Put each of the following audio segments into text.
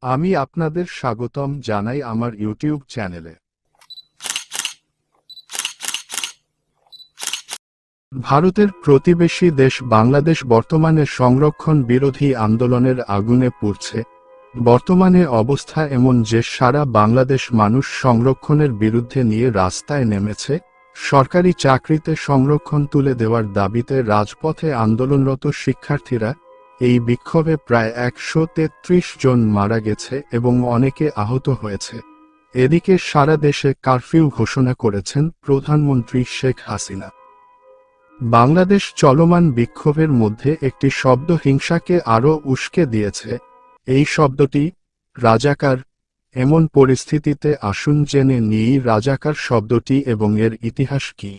আমি আপনাদের স্বাগতম জানাই আমার ইউটিউব চ্যানেলে। ভারতের প্রতিবেশী দেশ বাংলাদেশ বর্তমানে সংরক্ষণ বিরোধী আন্দোলনের আগুনে পুড়ছে। বর্তমানে অবস্থা এমন যে সারা বাংলাদেশ মানুষ সংরক্ষণের বিরুদ্ধে নিয়ে রাস্তায় নেমেছে। সরকারি চাকরিতে সংরক্ষণ তুলে দেওয়ার দাবিতে রাজপথে আন্দোলনরত শিক্ষার্থীরা। এই বিক্ষোভে প্রায় 133 জন মারা গেছে এবং অনেকে আহত হয়েছে। এদিকে সারা দেশে কারফিউ ঘোষণা করেছেন প্রধানমন্ত্রী শেখ হাসিনা। বাংলাদেশ চলমান বিক্ষোভের মধ্যে একটি শব্দ হিংসাকে আরও উস্কে দিয়েছে। এই শব্দটি রাজাকার। এমন পরিস্থিতিতে আসুন জেনে নিই রাজাকার শব্দটি এবং এর ইতিহাস কি।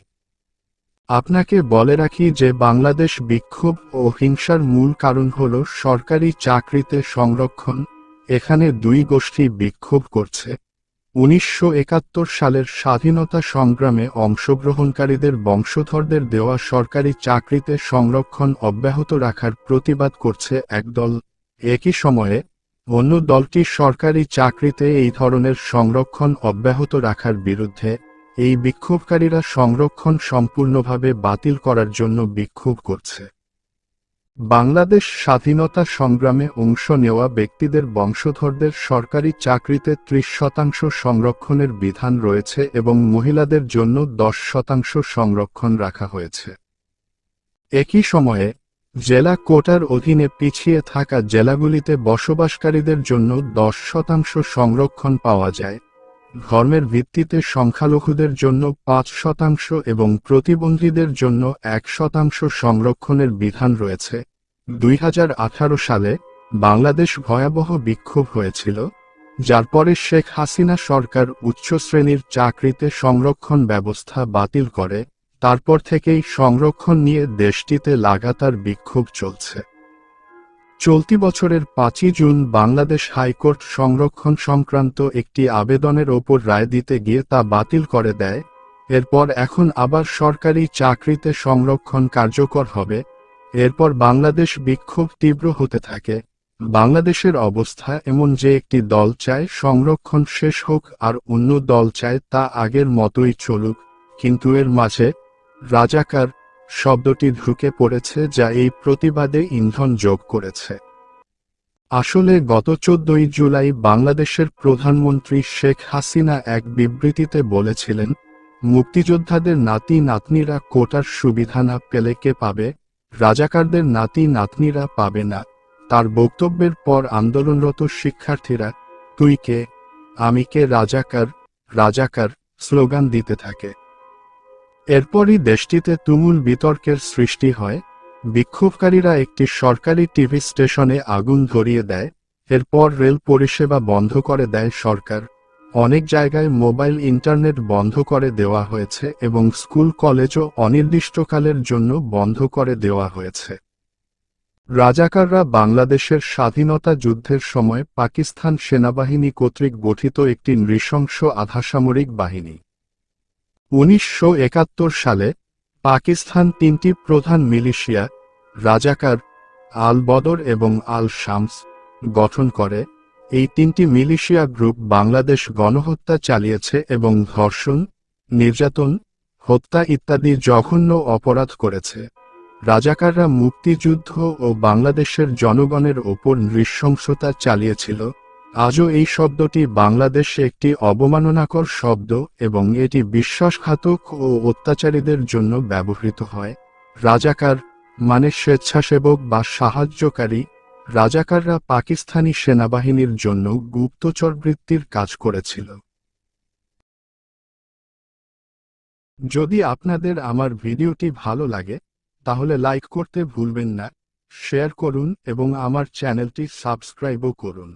আপনাকে বলে রাখি যে বাংলাদেশ বিক্ষোভ ও হিংসার মূল কারণ হল সরকারি চাকরিতে সংরক্ষণ। এখানে দুই গোষ্ঠী বিক্ষোভ করছে। 1971 সালের স্বাধীনতা সংগ্রামে অংশগ্রহণকারীদের বংশধরদের দেওয়া সরকারি চাকরিতে সংরক্ষণ অব্যাহত রাখার প্রতিবাদ করছে একদল। একই সময়ে অন্য দলটি সরকারি চাকরিতে এই ধরনের সংরক্ষণ অব্যাহত রাখার বিরুদ্ধে। এই বিক্ষোভকারীরা সংরক্ষণ সম্পূর্ণভাবে বাতিল করার জন্য বিক্ষোভ করছে। বাংলাদেশ স্বাধীনতা সংগ্রামে অংশ নেওয়া ব্যক্তিদের বংশধরদের সরকারি চাকরিতে 30% সংরক্ষণের বিধান রয়েছে এবং মহিলাদের জন্য 10% সংরক্ষণ রাখা হয়েছে। একই সময়ে জেলা কোটার অধীনে পিছিয়ে থাকা জেলাগুলিতে বসবাসকারীদের জন্য 10% সংরক্ষণ পাওয়া যায়। ধর্মের ভিত্তিতে সংখ্যালঘুদের জন্য 5% এবং প্রতিবন্ধীদের জন্য 1% সংরক্ষণের বিধান রয়েছে। 2018 সালে বাংলাদেশ ভয়াবহ বিক্ষোভ হয়েছিল, যার পরে শেখ হাসিনা সরকার উচ্চ শ্রেণীর চাকরিতে সংরক্ষণ ব্যবস্থা বাতিল করে। তারপর থেকেই সংরক্ষণ নিয়ে দেশটিতে লাগাতার বিক্ষোভ চলছে। চলতি বছরের 5 জুন বাংলাদেশ হাইকোর্ট সংরক্ষণ সংক্রান্ত একটি আবেদনের ওপর রায় দিতে গিয়ে তা বাতিল করে দেয়। এরপর এখন আবার সরকারি চাকরিতে সংরক্ষণ কার্যকর হবে। এরপর বাংলাদেশ বিক্ষোভ তীব্র হতে থাকে। বাংলাদেশের অবস্থা এমন যে একটি দল চায় সংরক্ষণ শেষ হোক আর অন্য দল চায় তা আগের মতোই চলুক, কিন্তু এর মাঝে রাজাকার শব্দটি ঢুকে পড়েছে, যা এই প্রতিবাদে ইন্ধন যোগ করেছে। আসলে গত 14 জুলাই বাংলাদেশের প্রধানমন্ত্রী শেখ হাসিনা এক বিবৃতিতে বলেছিলেন, মুক্তিযোদ্ধাদের নাতি নাতনিরা কোটার সুবিধা না পেলে কে পাবে, রাজাকারদের নাতি নাতনিরা পাবে না। তার বক্তব্যের পর আন্দোলনরত শিক্ষার্থীরা তুই কে, আমি কে, রাজাকার রাজাকার স্লোগান দিতে থাকে। এরপরই দেশটিতে তুমুল বিতর্কের সৃষ্টি হয়। বিক্ষোভকারীরা একটি সরকারি টিভি স্টেশনে আগুন ধরিয়ে দেয়। এরপর রেল পরিষেবা বন্ধ করে দেয় সরকার। অনেক জায়গায় মোবাইল ইন্টারনেট বন্ধ করে দেওয়া হয়েছে এবং স্কুল কলেজও অনির্দিষ্টকালের জন্য বন্ধ করে দেওয়া হয়েছে। রাজাকাররা বাংলাদেশের স্বাধীনতা যুদ্ধের সময় পাকিস্তান সেনাবাহিনী কর্তৃক গঠিত একটি নৃশংস আধাসামরিক বাহিনী। 1971 সালে পাকিস্তান 3টি প্রধান মিলিশিয়া রাজাকার, আল বদর এবং আল শামস গঠন করে। এই 3টি মিলিশিয়া গ্রুপ বাংলাদেশ গণহত্যা চালিয়েছে এবং ধর্ষণ, নির্যাতন, হত্যা ইত্যাদি জঘন্য অপরাধ করেছে। রাজাকাররা মুক্তিযুদ্ধ ও বাংলাদেশের জনগণের ওপর নৃশংসতা চালিয়েছিল। আজও এই শব্দটি বাংলাদেশে একটি অবমাননাকর শব্দ এবং এটি বিশ্বাসঘাতক ও অত্যাচারীদের জন্য ব্যবহৃত হয়। রাজাকার মানে স্বেচ্ছাসেবক বা সাহায্যকারী। রাজাকাররা পাকিস্তানি সেনাবাহিনীর জন্য গুপ্তচরবৃত্তির কাজ করেছিল। যদি আপনাদের আমার ভিডিওটি ভালো লাগে তাহলে লাইক করতে ভুলবেন না, শেয়ার করুন এবং আমার চ্যানেলটি সাবস্ক্রাইবও করুন।